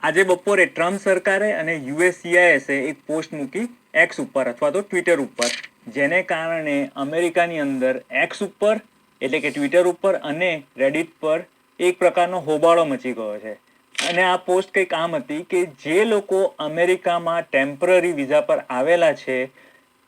આજે બપોરે ટ્રમ્પ સરકારે અને યુએસસીઆઈએસે એક પોસ્ટ મૂકી એક્સ ઉપર અથવા તો ટ્વિટર ઉપર, જેને કારણે અમેરિકાની અંદર એક્સ ઉપર એટલે કે ટ્વિટર ઉપર અને રેડિટ પર એક પ્રકારનો હોબાળો મચી ગયો છે. અને આ પોસ્ટ કંઈક આમ હતી કે જે લોકો અમેરિકામાં ટેમ્પરરી વિઝા પર આવેલા છે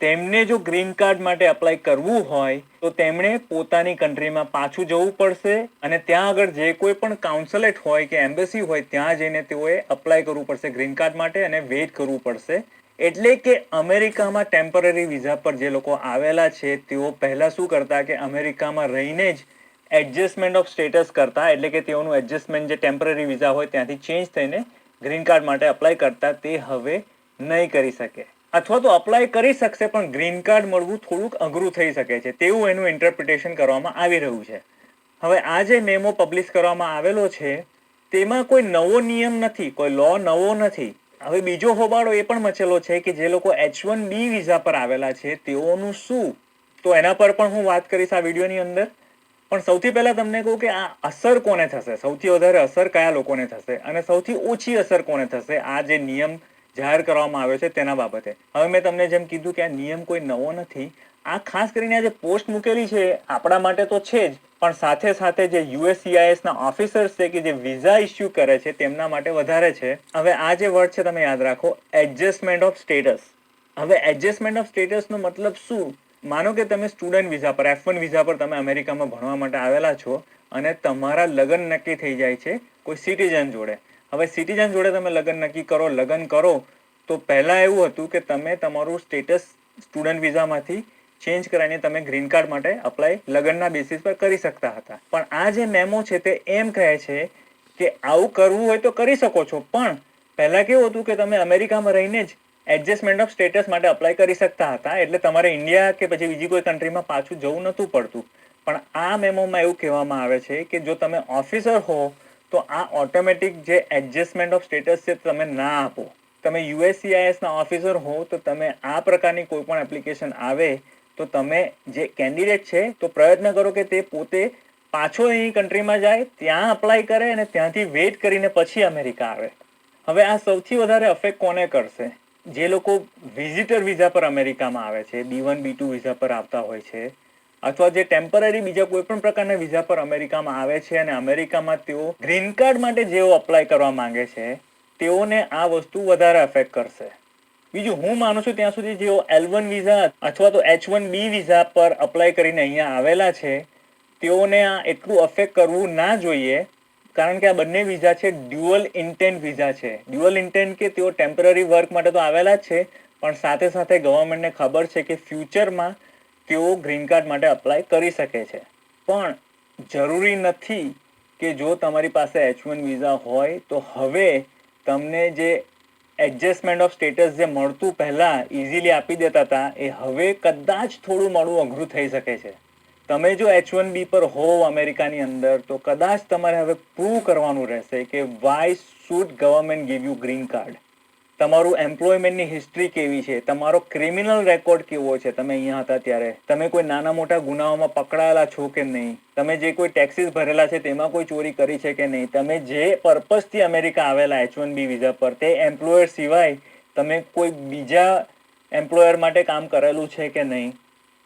તેમને જો ગ્રીન કાર્ડ માટે અપ્લાય કરવું હોય તો તેમણે પોતાની કન્ટ્રીમાં પાછું જવું પડશે અને ત્યાં આગળ જે કોઈ પણ કાઉન્સલેટ હોય કે એમ્બેસી હોય ત્યાં જઈને તેઓએ અપ્લાય કરવું પડશે ગ્રીન કાર્ડ માટે અને વેઇટ કરવું પડશે. એટલે કે અમેરિકામાં ટેમ્પરરી વિઝા પર જે લોકો આવેલા છે તેઓ પહેલા શું કરતા કે અમેરિકામાં રહીને જ એડજસ્ટમેન્ટ ઓફ સ્ટેટસ કરતા, એટલે કે તેઓનું એડજસ્ટમેન્ટ જે ટેમ્પરરી વિઝા હોય ત્યાંથી ચેન્જ થઈને ગ્રીન કાર્ડ માટે અપ્લાય કરતા, તે હવે નહીં કરી શકે. અથવા તો અપ્લાય કરી શકશે પણ ગ્રીન કાર્ડ મળવું થોડુંક અઘરું થઈ શકે છે, તેવું એનું ઇન્ટરપ્રિટેશન કરવામાં આવી રહ્યું છે. હવે આ જે મેમો પબ્લિશ કરવામાં આવેલો છે તેમાં કોઈ નવો નિયમ નથી, કોઈ લો નવો નથી. હવે બીજો હોબાળો એ પણ મચેલો છે કે જે લોકો H1B વિઝા પર આવેલા છે તેઓનું શું, તો એના પર પણ હું વાત કરીશ આ વિડીયોની અંદર. પણ સૌથી પહેલા તમને કહું કે આ અસર કોને થશે, સૌથી વધારે અસર કયા લોકોને થશે અને સૌથી ઓછી અસર કોને થશે આ જે નિયમ જાહેર કરવામાં આવ્યો છે તેના બાબતે. હવે મેં તમને જેમ કીધું કે આ નિયમ કોઈ નવો નથી. આ ખાસ કરીને આ જે પોસ્ટ મૂકેલી છે આપણા માટે તો છે જ, પણ સાથે સાથે જે યુએસસીઆઈએસ ના ઓફિસર્સ છે કે જે વિઝા ઇસ્યુ કરે છે તેમના માટે વધારે છે. હવે આ જે વર્ડ છે તમે યાદ રાખો, એડજસ્ટમેન્ટ ઓફ સ્ટેટસ. હવે એડજસ્ટમેન્ટ ઓફ સ્ટેટસ નો મતલબ શું? માનો કે તમે સ્ટુડન્ટ વિઝા પર F1 વિઝા પર તમે અમેરિકામાં ભણવા માટે આવેલા છો અને તમારા લગ્ન નક્કી થઈ જાય છે કોઈ સિટીઝન જોડે. હવે સિટીઝન જોડે તમે લગ્ન કરો તો પહેલા એવું હતું કે તમે તમારું સ્ટેટસ સ્ટુડન્ટ વિઝામાંથી ચેન્જ કરાવીને તમે ગ્રીન કાર્ડ માટે અપ્લાય લગ્નના બેસિસ પર કરી શકતા હતા. પણ આ જે મેમો છે તે એમ કહે છે કે આવું કરવું હોય તો કરી શકો છો, પણ પહેલા કેવું હતું કે તમે અમેરિકામાં રહીને જ એડજસ્ટમેન્ટ ઓફ સ્ટેટસ માટે અપ્લાય કરી શકતા હતા, એટલે તમારે ઇન્ડિયા કે પછી બીજી કોઈ કન્ટ્રીમાં પાછું જવું નહોતું પડતું. પણ આ મેમોમાં એવું કહેવામાં આવે છે કે જો તમે ઓફિસર હો તો આ ઓટોમેટિક જે એડજસ્ટમેન્ટ ઓફ સ્ટેટસ છે તમે ના આપો. તમે યુએસસીઆઈએસ ના ઓફિસર હો તો તમે આ પ્રકારની કોઈ પણ એપ્લિકેશન આવે તો તમે જે કેન્ડિડેટ છે તો પ્રયત્ન કરો કે તે પોતે પાછો એની કન્ટ્રીમાં જાય, ત્યાં અપ્લાય કરે અને ત્યાંથી વેઇટ કરીને પછી અમેરિકા આવે. હવે આ સૌથી વધારે અફેક્ટ કોને કરશે? જે લોકો વિઝિટર વિઝા પર અમેરિકામાં આવે છે, B1 B2 વિઝા પર આવતા હોય છે, અથવા જે ટેમ્પરરી બીજા કોઈ પણ પ્રકારના વિઝા પર અમેરિકામાં આવે છે અને અમેરિકામાં તેઓ ગ્રીન કાર્ડ માટે જેઓ અપ્લાય કરવા માંગે છે તેઓને આ વસ્તુ વધારે અફેક્ટ કરશે. બીજું હું માનું છું ત્યાં સુધી જેઓ L1 વિઝા અથવા તો H1B વિઝા પર અપ્લાય કરીને અહીંયા આવેલા છે તેઓને આ એટલું અફેક્ટ કરવું ના જોઈએ, કારણ કે આ બંને વિઝા છે ડ્યુઅલ ઇન્ટેન્ટ વિઝા છે. ડ્યુઅલ ઇન્ટેન્ટ કે તેઓ ટેમ્પરરી વર્ક માટે તો આવેલા જ છે, પણ સાથે સાથે ગવર્મેન્ટને ખબર છે કે ફ્યુચરમાં તેઓ ગ્રીન કાર્ડ માટે અપ્લાય કરી શકે છે. પણ જરૂરી નથી કે જો તમારી પાસે H1 વિઝા હોય તો હવે તમને જે એડજસ્ટમેન્ટ ઓફ સ્ટેટસ જે મળતું પહેલા ઇઝીલી આપી દેતા હતા એ હવે કદાચ થોડું મળવું અઘરું થઈ શકે છે. તમે જો H1B પર હોવ અમેરિકાની અંદર તો કદાચ તમારે હવે પ્રૂવ કરવાનું રહેશે કે why should government give you green card. તમારું એમ્પ્લોયમેન્ટની હિસ્ટ્રી કેવી છે, તમારો ક્રિમિનલ રેકોર્ડ કેવો છે, તમે અહીંયા હતા ત્યારે તમે કોઈ નાના મોટા ગુનાઓમાં પકડાયેલા છો કે નહીં, તમે જે કોઈ ટેક્સીસ ભરેલા છે તેમાં કોઈ ચોરી કરી છે કે નહીં, તમે જે પર્પઝથી અમેરિકા આવેલા H1B વિઝા પર તે એમ્પ્લોયર સિવાય તમે કોઈ બીજા એમ્પ્લોયર માટે કામ કરેલું છે કે નહીં,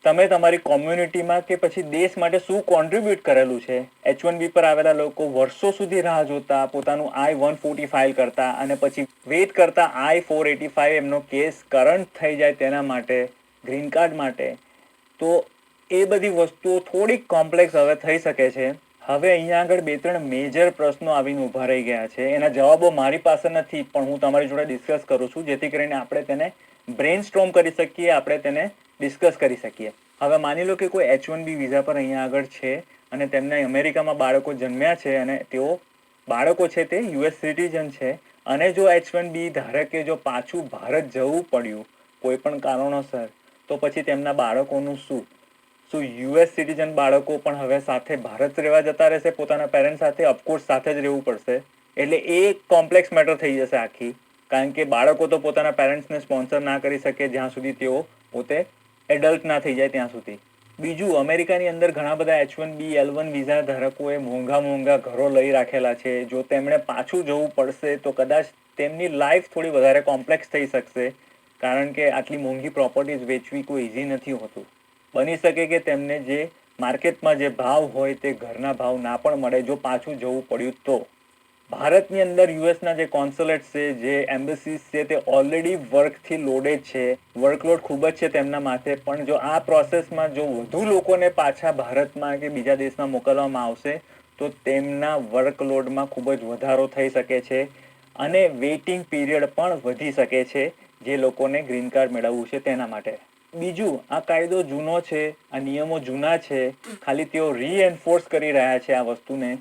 તમે તમારી કોમ્યુનિટીમાં કે પછી દેશ માટે શું કોન્ટ્રીબ્યુટ કરેલું છે. H1B પર આવેલા લોકો વર્ષો સુધી રાહ જોતા, પોતાનું I-140 ફાઇલ કરતા અને પછી વેઇટ કરતા I-485 એમનો કેસ કરંટ થઈ જાય તેના માટે, ગ્રીન કાર્ડ માટે. તો એ બધી વસ્તુઓ થોડીક કોમ્પ્લેક્સ હવે થઈ શકે છે. હવે અહીંયા આગળ 2-3 મેજર પ્રશ્નો આવીને ઊભા રહી ગયા છે. એના જવાબો મારી પાસે નથી, પણ હું તમારી જોડે ડિસ્કસ કરું છું જેથી કરીને આપણે તેને બ્રેન સ્ટ્રોમ કરી શકીએ, આપણે તેને ડિસ્કસ કરી શકીએ. હવે માની લો કે કોઈ H1B વિઝા પર અહીંયા આગળ છે અને તેમને અમેરિકામાં બાળકો જન્મ્યા છે અને તેઓ બાળકો છે તે US સિટીઝન છે અને જો H1B ધારે કે જો પાછું ભારત જવું પડ્યું કોઈ પણ કારણોસર, તો પછી તેમના બાળકોનું શું? શું US સિટીઝન બાળકો પણ હવે સાથે ભારત રહેવા જતા રહેશે પોતાના પેરેન્ટ સાથે? ઓફકોર્સ સાથે જ રહેવું પડશે. એટલે એ કોમ્પ્લેક્સ મેટર થઈ જશે આખી, કારણ કે બાળકો તો પોતાના પેરેન્ટ્સને સ્પોન્સર ના કરી શકે જ્યાં સુધી તેઓ પોતે એડલ્ટ ના થઈ જાય ત્યાં સુધી. બીજું, અમેરિકાની અંદર ઘણા બધા H1B L1 વિઝા ધારકોએ મોંઘા ઘરો લઈ રાખેલા છે. જો તેમણે પાછું જવું પડશે તો કદાચ તેમની લાઈફ થોડી વધારે કોમ્પ્લેક્સ થઈ શકશે, કારણ કે આટલી મોંઘી પ્રોપર્ટીઝ વેચવી કોઈ ઇઝી નથી હોતું. બની શકે કે તેમને જે માર્કેટમાં જે ભાવ હોય તે ઘરના ભાવ ના પણ મળે જો પાછું જવું પડ્યું તો. ભારતની અંદર યુએસના જે કોન્સ્યુલેટ છે, જે એમ્બેસીસ છે, તે ઓલરેડી વર્કથી લોડેડ છે. વર્કલોડ ખૂબ જ છે તેમના માથે. પણ જો આ પ્રોસેસમાં જો વધુ લોકોને પાછા ભારતમાં કે બીજા દેશમાં મોકલવામાં આવશે તો તેમના વર્કલોડમાં ખૂબ જ વધારો થઈ શકે છે અને વેઇટિંગ પીરિયડ પણ વધી શકે છે જે લોકોને ગ્રીન કાર્ડ મેળવવું છે તેના માટે. બીજું, આ કાયદો જૂનો છે, આ નિયમો જૂના છે, ખાલી તેઓ રીએન્ફોર્સ કરી રહ્યા છે આ વસ્તુને.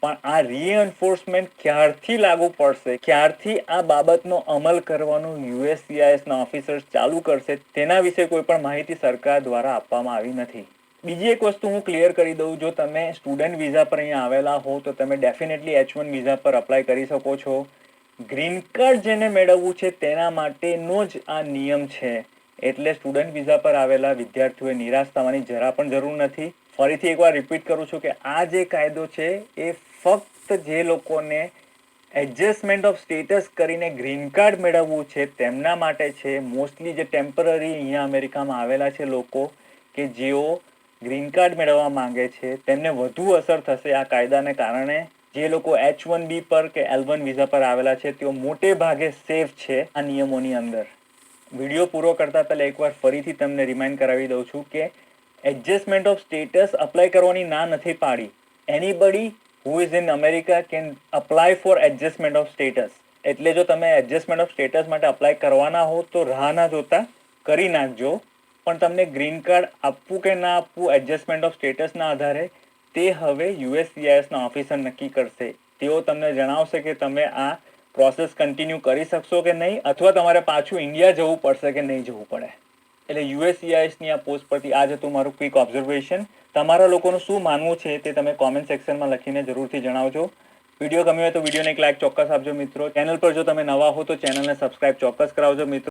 પણ આ રીએન્ફોર્સમેન્ટ ક્યારથી લાગુ પડશે, ક્યારથી આ બાબતનો અમલ કરવાનું યુએસસીઆઈએસના ઓફિસર્સ ચાલુ કરશે, તેના વિશે કોઈ પણ માહિતી સરકાર દ્વારા આપવામાં આવી નથી. બીજી એક વસ્તુ હું ક્લિયર કરી દઉં, જો તમે સ્ટુડન્ટ વિઝા પર અહીંયા આવેલા હો તો તમે ડેફિનેટલી H1 વિઝા પર અપ્લાય કરી શકો છો. ગ્રીન કાર્ડ જેને મેળવવું છે તેના માટેનો જ આ નિયમ છે. એટલે સ્ટુડન્ટ વિઝા પર આવેલા વિદ્યાર્થીઓએ નિરાશ થવાની જરા પણ જરૂર નથી. ફરીથી એકવાર રિપીટ કરું છું કે આ જે કાયદો છે એ ફક્ત જે લોકોને એડજસ્ટમેન્ટ ઓફ સ્ટેટસ કરીને ગ્રીન કાર્ડ મેળવવું છે તેમના માટે છે. મોસ્ટલી જે ટેમ્પરરી અહીંયા અમેરિકામાં આવેલા છે લોકો કે જેઓ ગ્રીન કાર્ડ મેળવવા માંગે છે તેમને વધુ અસર થશે આ કાયદાને કારણે. જે લોકો H1B પર કે L1 વિઝા પર આવેલા છે તેઓ મોટે ભાગે સેફ છે આ નિયમોની અંદર. વિડીયો પૂરો કરતા પહેલા એકવાર ફરીથી તમને રિમાઇન્ડ કરાવી દઉં છું કે એડજસ્ટમેન્ટ ઓફ સ્ટેટસ અપ્લાય કરવાની ના નથી પાડી. Anybody who is in America can apply for adjustment of status. એટલે જો તમે એડજસ્ટમેન્ટ ઓફ સ્ટેટસ માટે અપ્લાય કરવાના હો તો રાહ ના જોતા કરી નાખજો. પણ તમને ગ્રીન કાર્ડ આપવું કે ના આપવું એડજસ્ટમેન્ટ ઓફ સ્ટેટસના આધારે તે હવે યુએસસીઆઈએસના ઓફિસર નક્કી કરશે. તેઓ તમને જણાવશે કે તમે આ પ્રોસેસ કન્ટિન્યુ કરી શકશો કે નહીં, અથવા તમારે પાછું ઇન્ડિયા જવું પડશે કે નહીં જવું પડે. એટલે યુએસસીઆઈએસની આ પોસ્ટ પરથી આ જ હતું મારું ક્વિક ઓબ્ઝર્વેશન. તમારા લોકોનું શું માનવું છે તે તમે કોમેન્ટ સેક્શનમાં લખીને જરૂરથી જણાવજો. વિડીયો ગમ્યો હોય તો વિડીયોને એક લાઈક ચોક્કસ આપજો મિત્રો. ચેનલ પર જો તમે નવા હો તો ચેનલને સબસ્ક્રાઇબ ચોક્કસ કરાવજો મિત્રો.